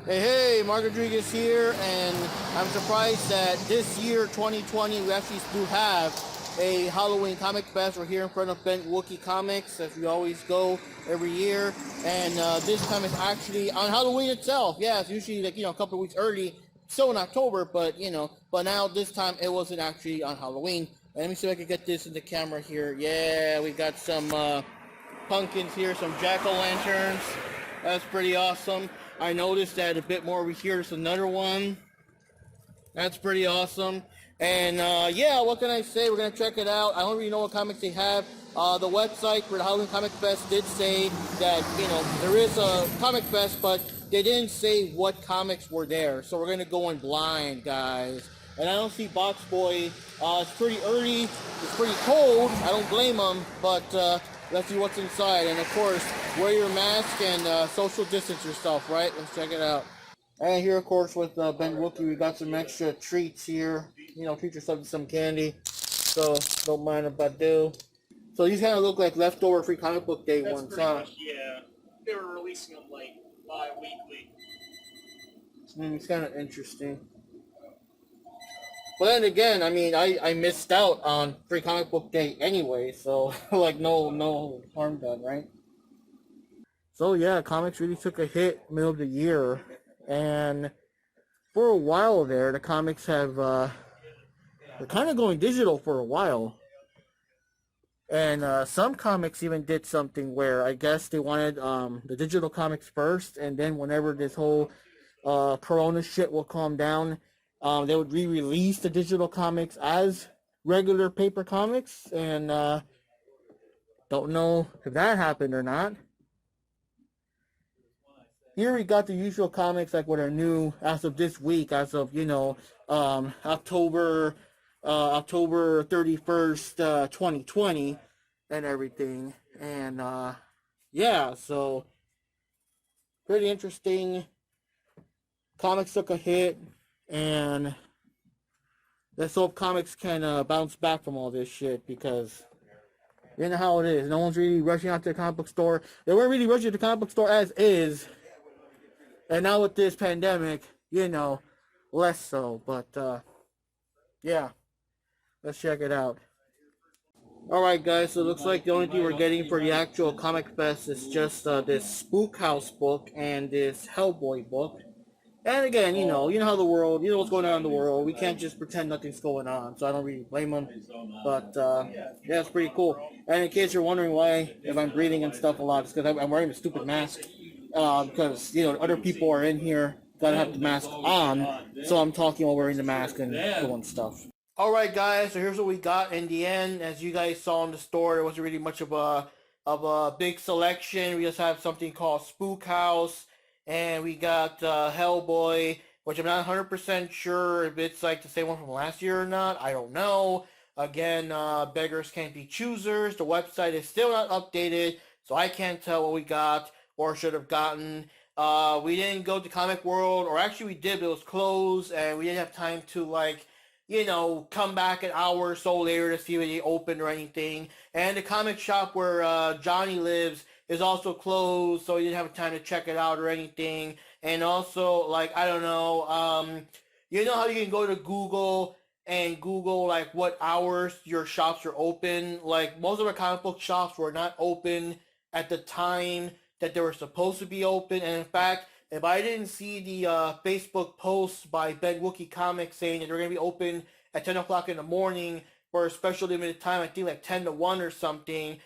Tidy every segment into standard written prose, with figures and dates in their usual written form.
Hey, Mark Rodriguez here, and I'm surprised that this year, 2020, we actually do have a Halloween Comic Fest. We're here in front of Bent Wookee Comix, as we always go every year, and this time it's actually on Halloween itself. Yeah, it's usually like, a couple of weeks early, still in October, but but now this time it wasn't actually on Halloween. And let me see if I can get this in the camera here. Yeah, we got some pumpkins here, some jack-o'-lanterns. That's pretty awesome. I noticed that a bit more over here. There's another one. That's pretty awesome. And yeah, what can I say? We're going to check it out. I don't really know what comics they have. The website for the Halloween Comic Fest did say that, there is a Comic Fest, but they didn't say what comics were there. So we're going to go in blind, guys. And I don't see Box Boy. It's pretty early. It's pretty cold. I don't blame them, but let's see what's inside. And of course, wear your mask and social distance yourself, right? Let's check it out. And here, of course, with Bent Wookee, we got some extra treats here. Treat yourself to some candy. So, don't mind if I do. So these kind of look like leftover Free Comic Book Day ones, huh? Much, yeah. They were releasing them like bi-weekly. It's kind of interesting. But then again, I mean, I missed out on Free Comic Book Day anyway, so like no harm done, right? So yeah, comics really took a hit middle of the year, and for a while there, the comics have they're kind of going digital for a while, and some comics even did something where I guess they wanted the digital comics first, and then whenever this whole Corona shit will calm down, they would re-release the digital comics as regular paper comics, and don't know if that happened or not. Here we got the usual comics like what are new as of this week, as of October 31st, 2020, and everything, and yeah, so pretty interesting. Comics took a hit, and let's hope comics can bounce back from all this shit, because you know how it is. No one's really rushing out to the comic book store. They weren't really rushing to the comic book store as is. And now with this pandemic, less so. But, yeah. Let's check it out. Alright, guys. So it looks like the only thing we're getting for the actual Comic Fest is just this Spook House book and this Hellboy book. And again, you know how the world, what's going on in the world. We can't just pretend nothing's going on. So I don't really blame them. But, yeah, it's pretty cool. And in case you're wondering why, if I'm breathing and stuff a lot, it's because I'm wearing a stupid mask. Because, other people are in here, gotta have the mask on, so I'm talking while wearing the mask and doing stuff. Alright guys, so here's what we got in the end. As you guys saw in the store, there wasn't really much of a big selection. We just have something called Spook House, and we got Hellboy, which I'm not 100% sure if it's like the same one from last year or not. I don't know. Again, beggars can't be choosers. The website is still not updated, so I can't tell what we got or should have gotten. We didn't go to Comic World, or actually we did, but it was closed, and we didn't have time to come back an hour or so later to see if they opened or anything. And the comic shop where Johnny lives is also closed, so we didn't have time to check it out or anything. And also, I don't know, you know how you can go to Google and Google, what hours your shops are open? Most of our comic book shops were not open at the time that they were supposed to be open. And in fact, if I didn't see the Facebook post by Bent Wookee Comix saying that they're going to be open at 10 o'clock in the morning for a special limited time, I think 10 to 1 or something,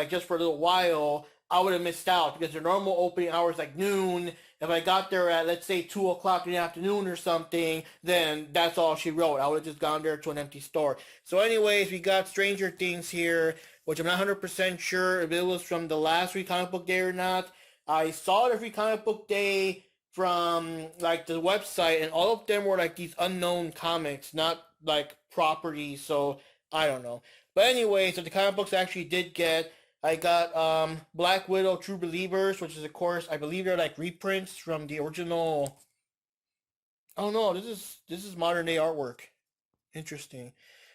just for a little while, I would have missed out, because their normal opening hours noon. If I got there at, let's say, 2 o'clock in the afternoon or something, then that's all she wrote. I would have just gone there to an empty store. So anyways, we got Stranger Things here, which I'm not 100% sure if it was from the last Free Comic Book Day or not. I saw the Free Comic Book Day from, the website, and all of them were, these unknown comics, not, properties, so I don't know. But anyway, so the comic books I actually did get, I got Black Widow True Believers, which is, of course, I believe they're, reprints from the original. Oh, no, this is modern-day artwork. Interesting.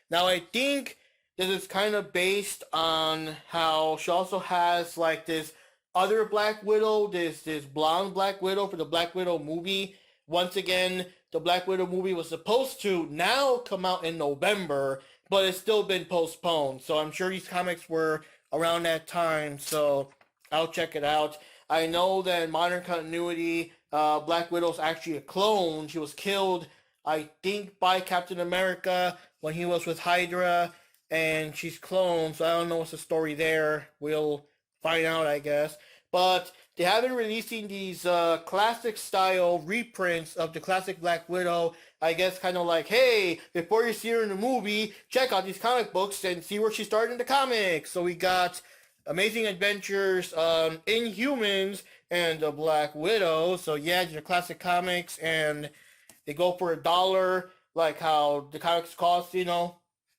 Now, I think this is kind of based on how she also has, this other Black Widow, this blonde Black Widow for the Black Widow movie. Once again, the Black Widow movie was supposed to now come out in November, but it's still been postponed. So I'm sure these comics were around that time, so I'll check it out. I know that in modern continuity, Black Widow's actually a clone. She was killed, I think, by Captain America when he was with Hydra, and she's cloned, so I don't know what's the story there. We'll find out, I guess. But they have been releasing these classic style reprints of the classic Black Widow. I guess kind of like, hey, before you see her in the movie, check out these comic books and see where she started in the comics. So we got Amazing Adventures, Inhumans, and the Black Widow. So yeah, these are classic comics, and they go for $1, like how the comics cost,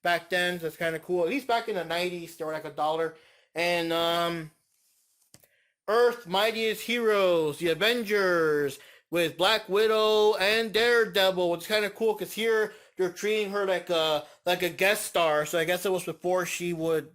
back then. So that's kind of cool. At least back in the 90s, they were like $1. And Earth Mightiest Heroes, the Avengers, with Black Widow and Daredevil, which is kind of cool because here they're treating her like a guest star. So I guess it was before she would,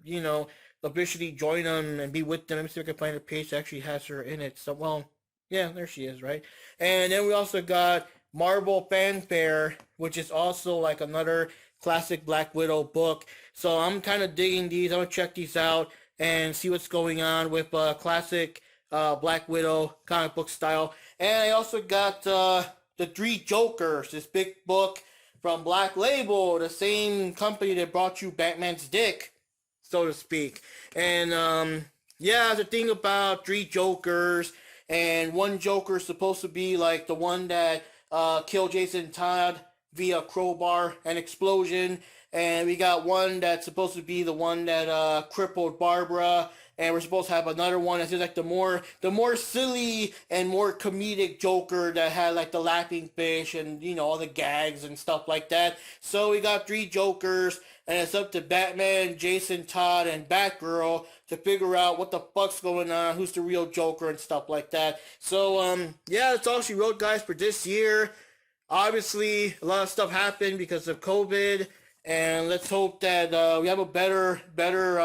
officially join them and be with them. Let me see if I can find a page that actually has her in it. So, well, yeah, there she is, right? And then we also got Marvel Fanfare, which is also like another classic Black Widow book. So I'm kind of digging these. I'm going to check these out and see what's going on with classic Black Widow comic book style. And I also got the Three Jokers, this big book from Black Label, the same company that brought you Batman's dick, so to speak. And yeah, the thing about Three Jokers, and one Joker is supposed to be like the one that killed Jason Todd via crowbar and explosion. And we got one that's supposed to be the one that crippled Barbara. And we're supposed to have another one that's just like the more silly and more comedic Joker that had like the laughing fish and all the gags and stuff like that. So we got Three Jokers, and it's up to Batman, Jason Todd, and Batgirl to figure out what the fuck's going on, who's the real Joker and stuff like that. So yeah, that's all she wrote, guys, for this year. Obviously, a lot of stuff happened because of COVID. And let's hope that we have a better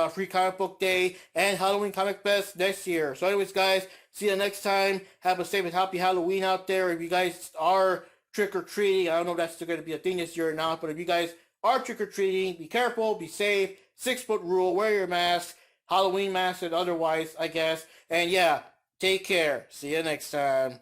Free Comic Book Day and Halloween Comicfest next year. So anyways, guys, see you next time. Have a safe and happy Halloween out there. If you guys are trick-or-treating, I don't know if that's still going to be a thing this year or not, but if you guys are trick-or-treating, be careful, be safe, 6-foot rule, wear your mask, Halloween mask and otherwise, I guess. And yeah, take care. See you next time.